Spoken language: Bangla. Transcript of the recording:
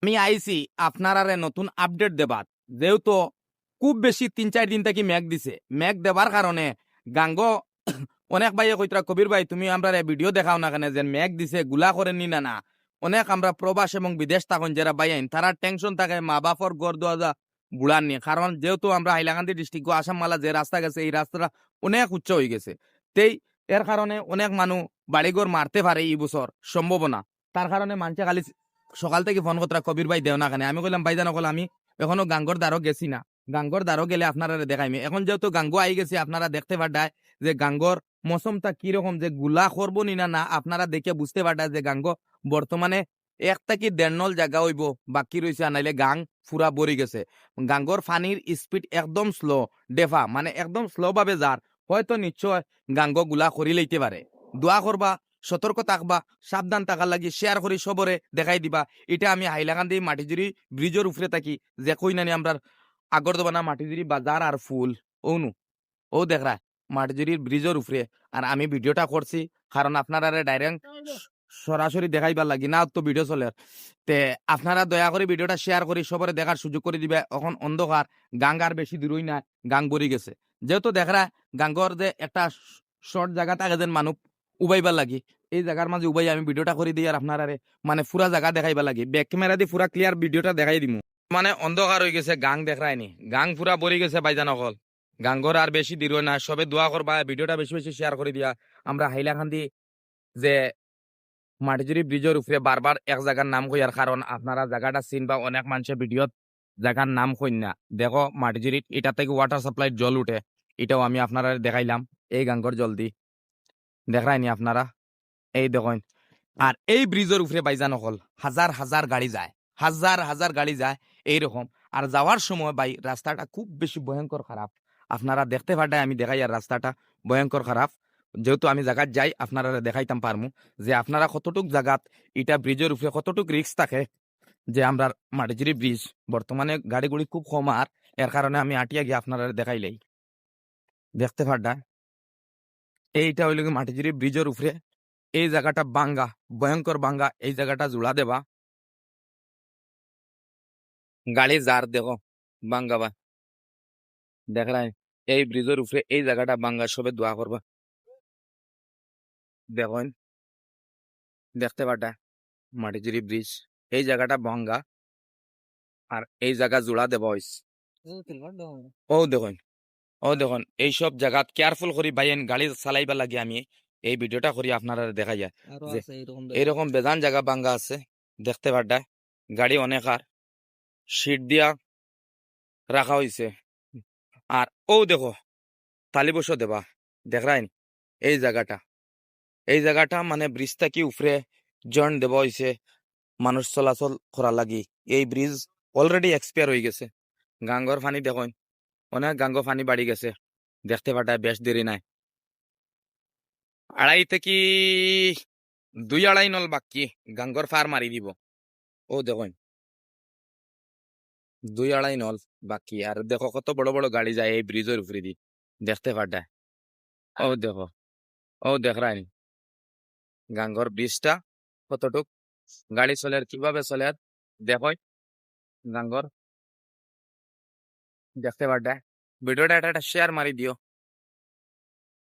আমি আইছি আপনারারে নতুন আপডেট দেবার, যেহেতু খুব বেশি ৩-৪ দিন থেকে মেঘ দিছে। মেঘ দেবার কারণে গাঙ্গ অনেক ভাইয়ে কইতরা, কবির ভাই তুমি আমরা ভিডিও দেখাও না কেন, যে মেঘ দিছে গুলা করেন নি না না। অনেক আমরা প্রবাস এবং বিদেশ থাকুন যারা বাইন, তারা টেনশন থাকে মা বাপর গড় দোয়া বুড়ান নিয়ে। কারণ যেহেতু আমরা হাইলাকান্দি ডিস্ট্রিক্ট আসাম মালা যে রাস্তা গেছে, এই রাস্তাটা অনেক উচ্চ হয়ে গেছে। তেই এর কারণে অনেক মানুষ বাড়িঘর মারতে পারে এই বছর সম্ভাবনা। তার কারণে মানুষে খালি সকাল থেকে ফোন করতে, কবির ভাই দেও না কেন। আমি কইলাম ভাইজান কল আমি এখনো গাঙ্গর দ্বারও গেছি না, গাঙ্গর দ্বারও গেলে আপনারা দেখাইমি। এখন যেহেতু গাঙ্গ আই গেছে, আপনারা দেখতে পারডায় যে গাঙ্গর মৌসুমটা কিরকম, যে গুলা করবো নি না না, আপনারা দেখে বুঝতে পারডায় যে গাঙ্গ বর্তমানে ১ থেকে ১.৫ নল জায়গা হইব বাকি রয়েছে, আনাইলে গাং ফুরা বরি গেছে। গাঙ্গর পানির স্পিড একদম স্লো, ডেফা মানে একদম স্লো ভাবে যার, হয়তো নিশ্চয় গাঙ্গ গুলা করি লইতে পারে। দোয়া করবা, সতর্ক থাকবা, সাবধান থাকার লাগি শেয়ার করি সবরে দেখাই দিবা। এটা আমি হাইলাকান্দি মাটিজুরি ব্রিজের উপরে থাকি, যে কই নানি আমরা আগরদোবানা মাটিজুরি বাজার আর ফুল ওনু ও দেখরা মাটিজুরির ব্রিজের উপরে। আর আমি ভিডিওটা করছি কারণ আপনারা ডাইরেক্ট সরাসরি দেখাইবার লাগি না, তো ভিডিও চলে। তে আপনারা দয়া করে ভিডিওটা শেয়ার করি সবরে দেখার সুযোগ করে দিবে। এখন অন্ধকার, গাং আর বেশি দূরই না, গাং বরি গেছে। যেহেতু দেখরা গাঙ্গর যে একটা শর্ট জায়গা থাকে যেন মানুষ উবাইবার লাগি, এই জায়গার মাঝে উবাই আমি ভিডিওটা করে দিই। আর আপনারা মানে পুরা জায়গা দেখাইবার লাগি, ব্যাক ক্যামেরা দিয়ে পুরা ক্লিয়ার ভিডিওটা দেখাই দিমু। মানে অন্ধকার হয়ে গেছে, গাং দেখায়নি, গাং পুরা বরি গেছে ভাইজান অকল। গাঙ্গর আর বেশি দূর না, সবে দোয়া করবা, ভিডিওটা বেশি বেশি শেয়ার করে দিয়া। আমরা হাইলাকান্দি যে মাটিজুরি ব্রিজের উপরে বারবার এক জায়গার নাম কইয়ার কারণ আপনারা জায়গাটা চিনবা, অনেক মানুষের ভিডিওত জায়গার নাম কইন না। দেখো মাটিজুরিত এটা থেকে ওয়াটার সাপ্লাই জল উঠে, এটাও আমি আপনারা দেখাইলাম। এই গাঙ্গর জল দি দেখায়নি আপনারা, এই দেখেন। আর এই ব্রিজের উপরে বাইজান হল হাজার হাজার গাড়ি যায়, হাজার হাজার গাড়ি যায় এইরকম। আর যাওয়ার সময় ভাই রাস্তাটা খুব বেশি ভয়ঙ্কর খারাপ, আপনারা দেখতে পারডায় আমি দেখাই। আর রাস্তাটা ভয়ঙ্কর খারাপ, যেহেতু আমি জায়গাত যাই আপনারা দেখাইতাম পারমু যে আপনারা কতটুক জায়গাত এটা ব্রিজের উপরে কতটুক রিস্ক থাকে। যে আমরা মাটিজুরি ব্রিজ বর্তমানে গাড়িগুড়ি খুব কম, আর এর কারণে আমি আটিয়া গিয়ে আপনারা দেখাইলাই দেখতে পারডায়। এইটা হইল মাটিজুরি ব্রিজের উপরে, এই জায়গাটা বাঙ্গা, ভয়ঙ্কর বাঙ্গা। এই জায়গাটা জোড়া দেবা, গাড়ি যার দেখো বাঙ্গা বা দেখ রায়। এই ব্রিজের উপরে এই জায়গাটা বাঙ্গা, সবে দোয়া করবা। দেখেন দেখতে পাটা মাটিজুরি ব্রিজ, এই জায়গাটা ভাঙ্গা আর এই জায়গা জোড়া দেবা হইছে। ও দেখুন, ও দেখুন, এইসব জায়গাত কেয়ারফুল করি বাইন গাড়ি চালাইবা লাগে। আমি এই ভিডিওটা করি আপনারা দেখা যায় যে এইরকম বেজান জায়গা বাঙ্গা আছে দেখতে পাড্ডা। গাড়ি অনেক আর সিট দিয়া রাখা হয়েছে। আর ও দেখো তালি বসো দেবা দেখরাইন। এই জায়গাটা, এই জায়গাটা মানে ব্রিজটা কি উপরে জয়েন্ট দেওয়া হয়েছে মানুষ চলাচল করা লাগি। এই ব্রিজ অলরেডি এক্সপায়ার হয়ে গেছে। গাঙ্গর পানি দেখুন, অনেক গাঙ্গ পানি বাড়ি গেছে দেখতে পাঠায়, বেশ দেরি নাই। ২.৫ থেকে ২.৫ নল বাকি গাঙ্গর ফার মারি দিব। ও দেখুন ২.৫ নল বাকি। আর দেখো কত বড় বড় গাড়ি যায় এই ব্রিজের উপরে দি দেখতে পাঠায়। ও দেখো, ও দেখ রাইনি গাঙ্গর ব্রিজটা কতটুক গাড়ি চলে আর কিভাবে চলে আর দেখো গাঙ্গর দেখতে পারডা। ভিডিওটা একটা শেয়ার মারি দিও।